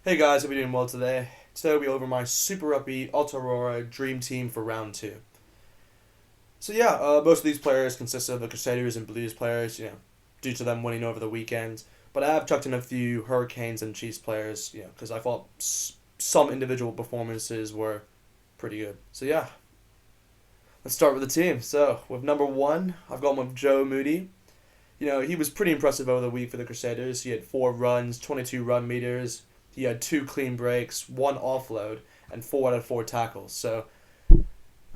Hey guys, hope you're doing well today. Today we'll be over my Super Rugby Aotearoa dream team for round two. Most of these players consist of the Crusaders and Blues players, due to them winning over the weekend. But I have chucked in a few Hurricanes and Chiefs players, because I thought some individual performances were pretty good. Let's start with the team. So with number one, I've gone with Joe Moody. He was pretty impressive over the week for the Crusaders. He had 4 runs, 22 run meters. He had 2 clean breaks, 1 offload, and 4 out of 4 tackles.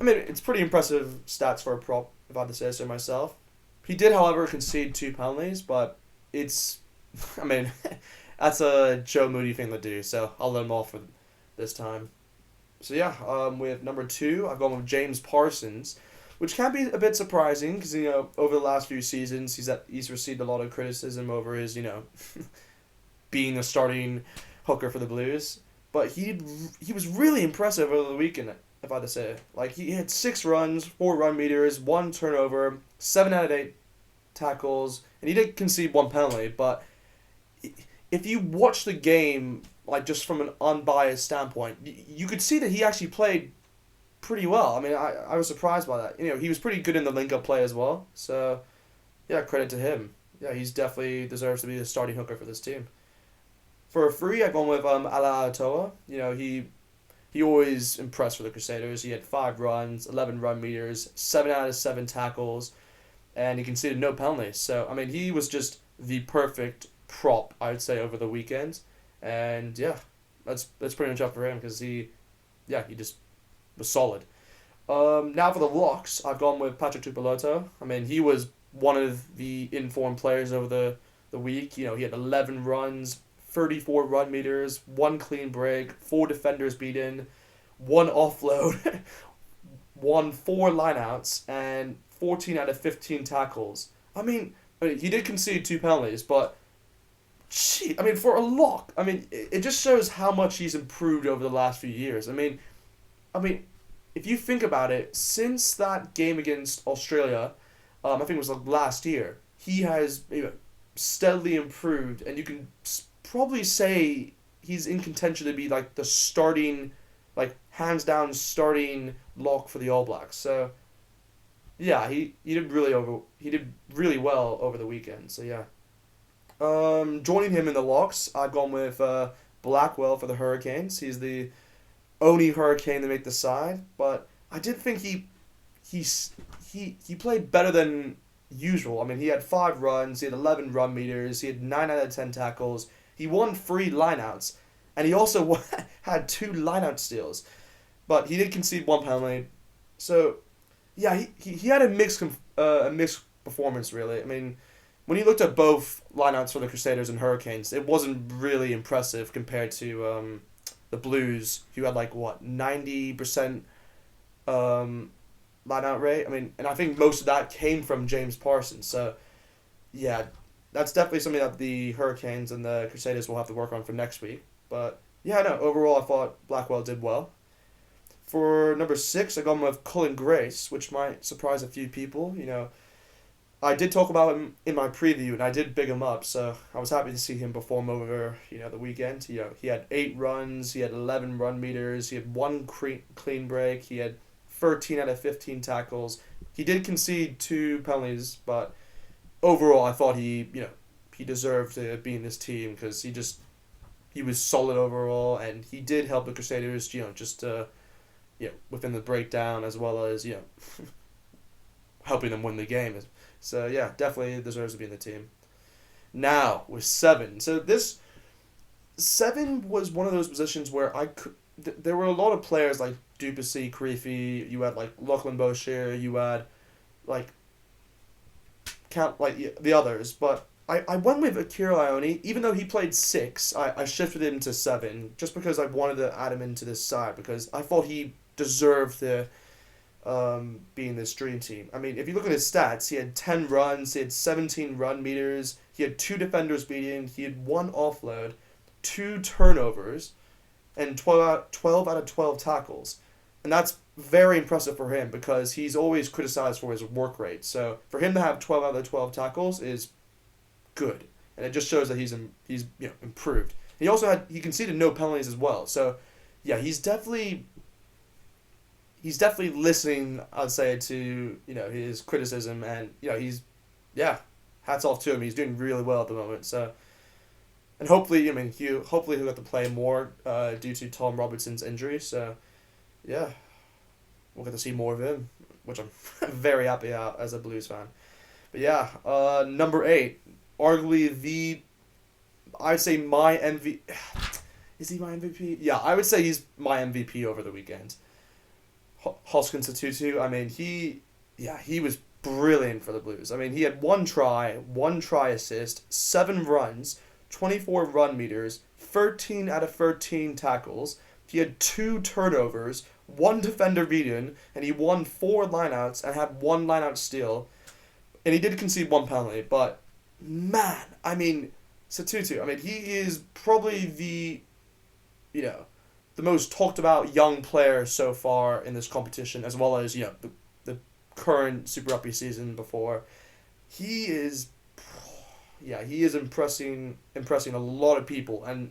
It's pretty impressive stats for a prop, if I had to say so myself. He did, however, concede 2 penalties, but it's, I mean, that's a Joe Moody thing to do, so I'll let him off for this time. With number two, I've gone with James Parsons, which can be a bit surprising because over the last few seasons he's received a lot of criticism over his being a starting hooker for the Blues, but he was really impressive over the weekend. If I had to say, like he had 6 runs, 4 run meters, 1 turnover, 7 out of 8 tackles, and he did concede 1 penalty. But if you watch the game, like just from an unbiased standpoint, you could see that he actually played pretty well. I was surprised by that. He was pretty good in the link-up play as well. So, yeah, credit to him. Yeah, he's definitely deserves to be the starting hooker for this team. For a free, I've gone with Ala Atoa. He always impressed for the Crusaders. He had 5 runs, 11 run meters, 7 out of 7 tackles, and he conceded no penalties. So he was just the perfect prop, I would say, over the weekend. And yeah, that's pretty much up for him because he just was solid. Now for the locks, I've gone with Patrick Tupeloto. He was one of the informed players over the week. He had 11 runs, 34 run meters, 1 clean break, 4 defenders beaten, 1 offload, won 4 lineouts, and 14 out of 15 tackles. He did concede 2 penalties, but for a lock, it just shows how much he's improved over the last few years. I mean, if you think about it, since that game against Australia, I think it was like last year, he has steadily improved, and you can probably say he's in contention to be like the starting, like hands down starting lock for the All Blacks. So yeah, he did really well over the weekend. So yeah, joining him in the locks, I've gone with Blackwell for the Hurricanes. He's the only Hurricane to make the side, but I did think he played better than usual. He had 5 runs, he had 11 run meters, he had 9 out of 10 tackles, he won 3 lineouts, and he also had 2 lineout steals, but he did concede 1 penalty. So yeah, he had a mixed performance really. When you looked at both lineouts for the Crusaders and Hurricanes, it wasn't really impressive compared to the Blues, who had 90% lineout rate. And I think most of that came from James Parsons. So yeah, that's definitely something that the Hurricanes and the Crusaders will have to work on for next week. But yeah, no, overall I thought Blackwell did well. For number 6, I got him with Colin Grace, which might surprise a few people. I did talk about him in my preview, and I did big him up, so I was happy to see him perform over the weekend. He had 8 runs, he had 11 run meters, he had 1 clean break, he had 13 out of 15 tackles. He did concede 2 penalties, but overall I thought he deserved to be in this team because he was solid overall, and he did help the Crusaders within the breakdown, as well as helping them win the game. So yeah, definitely deserves to be in the team. Now with 7, so this 7 was one of those positions where there were a lot of players like Duplessis, Creefy. You had like Lachlan Boucher. You had like the others, but I went with Akira Ione. Even though he played 6, I shifted him to 7 just because I wanted to add him into this side because I thought he deserved to be in this dream team. If you look at his stats, he had 10 runs, he had 17 run meters, he had 2 defenders beaten, he had 1 offload, 2 turnovers, and 12 out of 12 tackles. And that's very impressive for him because he's always criticized for his work rate. So for him to have 12 out of 12 tackles is good, and it just shows that he's improved. He conceded no penalties as well. So, yeah, he's definitely listening, I'd say, to his criticism, and yeah, hats off to him. He's doing really well at the moment. So, and hopefully, hopefully he'll get to play more due to Tom Robertson's injury. So, yeah, we'll get to see more of him, which I'm very happy about as a Blues fan. But yeah, number 8, arguably I'd say my MVP. Is he my MVP? Yeah, I would say he's my MVP over the weekend. Hoskins Tutu. I mean, he was brilliant for the Blues. I mean, he had one try assist, 7 runs, 24 run meters, 13 out of 13 tackles. He had 2 turnovers, 1 defender beaten, and he won 4 lineouts and had 1 lineout steal. And he did concede 1 penalty, but man, I mean, Satutu, I mean, he is probably the most talked about young player so far in this competition, as well as, the current Super Rugby season before. He is impressing a lot of people, and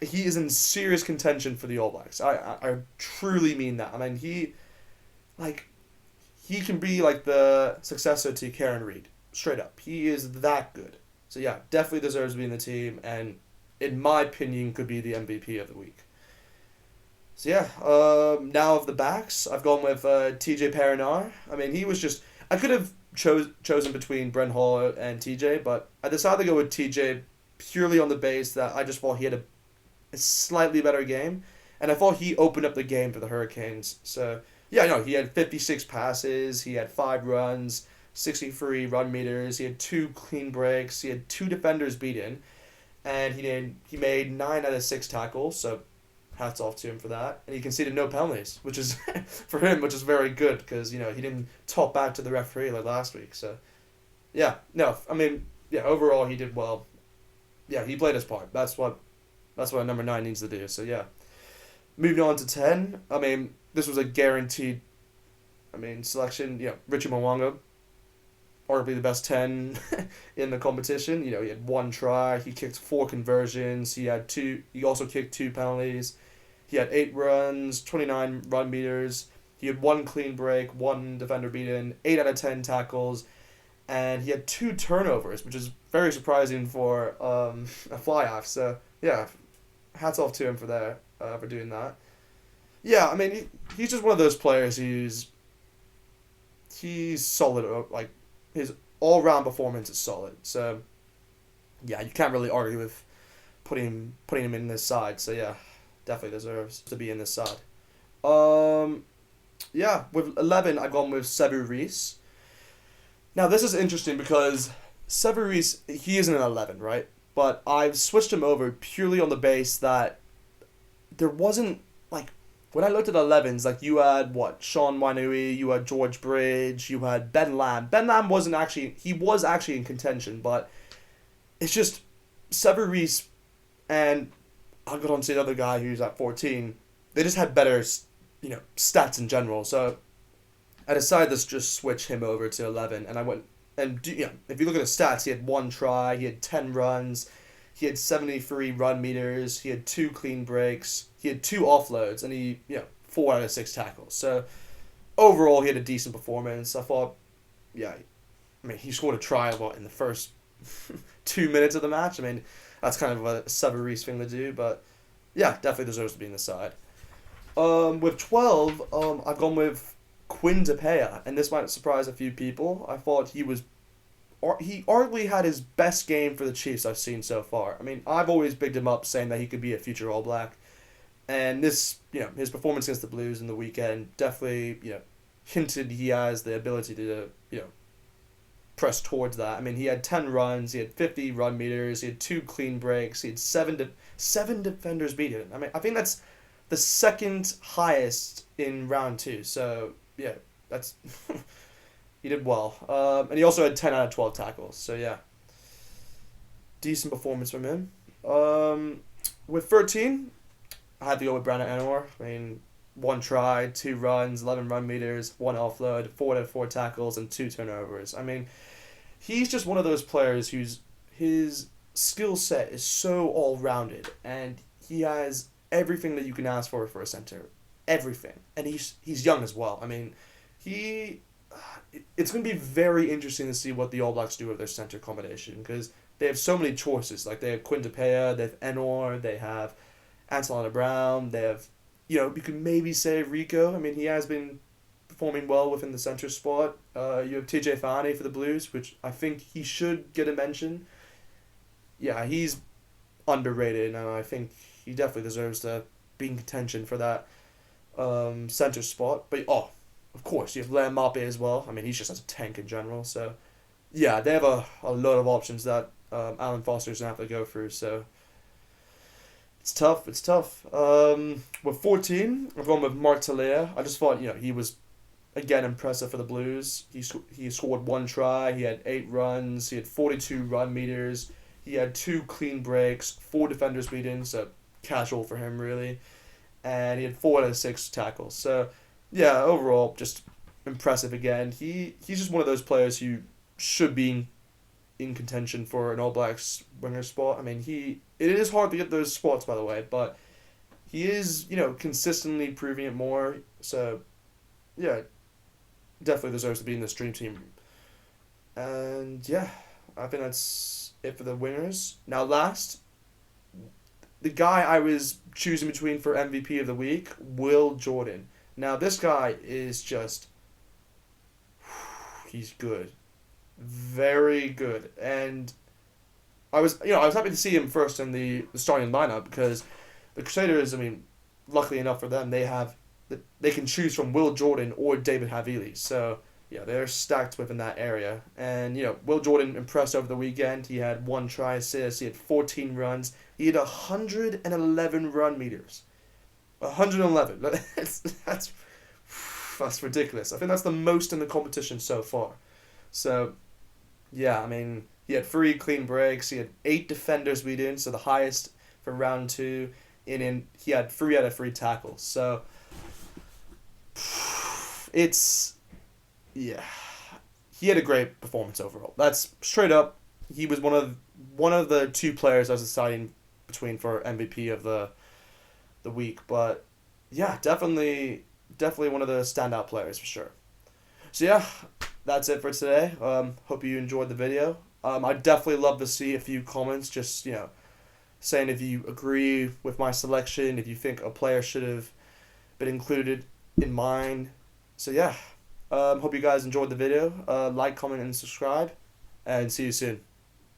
he is in serious contention for the All Blacks. I truly mean that. I mean, he can be like the successor to Karen Reid, straight up. He is that good. So yeah, definitely deserves to be in the team, and in my opinion, could be the MVP of the week. So yeah, now of the backs, I've gone with TJ Perinar. I mean, he was just... I could have chosen between Brent Hall and TJ, but I decided to go with TJ purely on the base that I just thought he had a slightly better game, and I thought he opened up the game for the Hurricanes. So yeah, no, he had 56 passes, he had 5 runs, 63 run meters, he had 2 clean breaks, he had 2 defenders beaten, and he made 9 out of 6 tackles, so hats off to him for that. And he conceded no penalties, which is for him, which is very good, because he didn't talk back to the referee like last week. So yeah, no, I mean, yeah, overall he did well. Yeah, he played his part. That's what a number 9 needs to do. So yeah, moving on to 10. I mean, this was a guaranteed selection. Richie Mwanga, arguably the best 10 in the competition. He had 1 try, he kicked 4 conversions, he also kicked 2 penalties, he had 8 runs, 29 run meters, he had 1 clean break, 1 defender beaten, 8 out of 10 tackles, and he had 2 turnovers, which is very surprising for a fly-off. So yeah, hats off to him for doing that. Yeah, I mean, he's just one of those players he's solid, his all-round performance is solid. So yeah, you can't really argue with putting him in this side. So yeah, definitely deserves to be in this side. Yeah, with 11, I've gone with Sevu Reece. Now this is interesting because Sevu Reece, he isn't an 11, right? But I've switched him over purely on the base that there wasn't, when I looked at 11s, you had, Sean Wainui, you had George Bridge, you had Ben Lamb. Ben Lamb was actually in contention, but it's just Sevu Reece, and I'll go on to the other guy who's at 14. They just had better, stats in general. So I decided to just switch him over to 11, and I went, and if you look at his stats, he had 1 try, he had 10 runs, he had 73 run meters, he had 2 clean breaks, he had 2 offloads, and he 4 out of 6 tackles. So overall, he had a decent performance. I thought, he scored a try in the first 2 minutes of the match. I mean, that's kind of a Sevu Reece thing to do, but yeah, definitely deserves to be in the side. With 12, I've gone with Quinn DePea, and this might surprise a few people. I thought he arguably had his best game for the Chiefs I've seen so far. I mean, I've always bigged him up, saying that he could be a future All Black. And this, his performance against the Blues in the weekend definitely, hinted he has the ability to, press towards that. I mean, he had 10 runs, he had 50 run meters, he had 2 clean breaks, he had 7 defenders beaten. I mean, I think that's the second highest in round 2. So, yeah, that's... he did well. And he also had 10 out of 12 tackles. So, yeah. Decent performance from him. With 13... I had to go with Brandon Anwar. I mean, 1 try, 2 runs, 11 run meters, 1 offload, 4 out of 4 tackles, and 2 turnovers. I mean, he's just one of those players his skill set is so all rounded, and he has everything that you can ask for a center, everything, and he's young as well. I mean, he. It's going to be very interesting to see what the All Blacks do with their center combination because they have so many choices. Like they have Quintapea, they have Enor, they have Anton Brown, they have, you can maybe say Rico. I mean, he has been performing well within the center spot. You have TJ Fani for the Blues, which I think he should get a mention. Yeah, he's underrated, and I think he definitely deserves to be in contention for that center spot. But of course, you have Lam Mape as well. I mean, he's just a tank in general. So, yeah, they have a lot of options that Alan Foster's going to have to go through. So, it's tough. It's tough. With 14, I've gone with Mark Talea. I just thought, he was, again, impressive for the Blues. He scored 1 try. He had 8 runs. He had 42 run meters. He had 2 clean breaks, 4 defenders beaten, so casual for him, really. And he had 4 out of 6 tackles. So, yeah, overall, just impressive again. He's just one of those players who should be in contention for an All Blacks winger spot. I mean, it is hard to get those spots, by the way, but he is, consistently proving it more. So, yeah, definitely deserves to be in this dream team. And, yeah, I think that's it for the winners. Now, last, the guy I was choosing between for MVP of the week, Will Jordan. Now, this guy is just, he's good. Very good. And I was happy to see him first in the starting lineup because the Crusaders, I mean, luckily enough for them, they can choose from Will Jordan or David Havili. So, yeah, they're stacked within that area. And, Will Jordan impressed over the weekend. He had 1 try assist. He had 14 runs. He had 111 run meters. 111. That's ridiculous. I think that's the most in the competition so far. So, yeah, I mean, he had 3 clean breaks. He had 8 defenders beaten, so the highest for round 2. And he had 3 out of 3 tackles. So, yeah, he had a great performance overall. That's straight up. He was one of the 2 players I was deciding between for MVP of the week. But yeah, definitely one of the standout players for sure. So yeah, that's it for today. Hope you enjoyed the video. I'd definitely love to see a few comments, just saying if you agree with my selection, if you think a player should have been included in mine. So yeah, hope you guys enjoyed the video. Like, comment, and subscribe, and see you soon.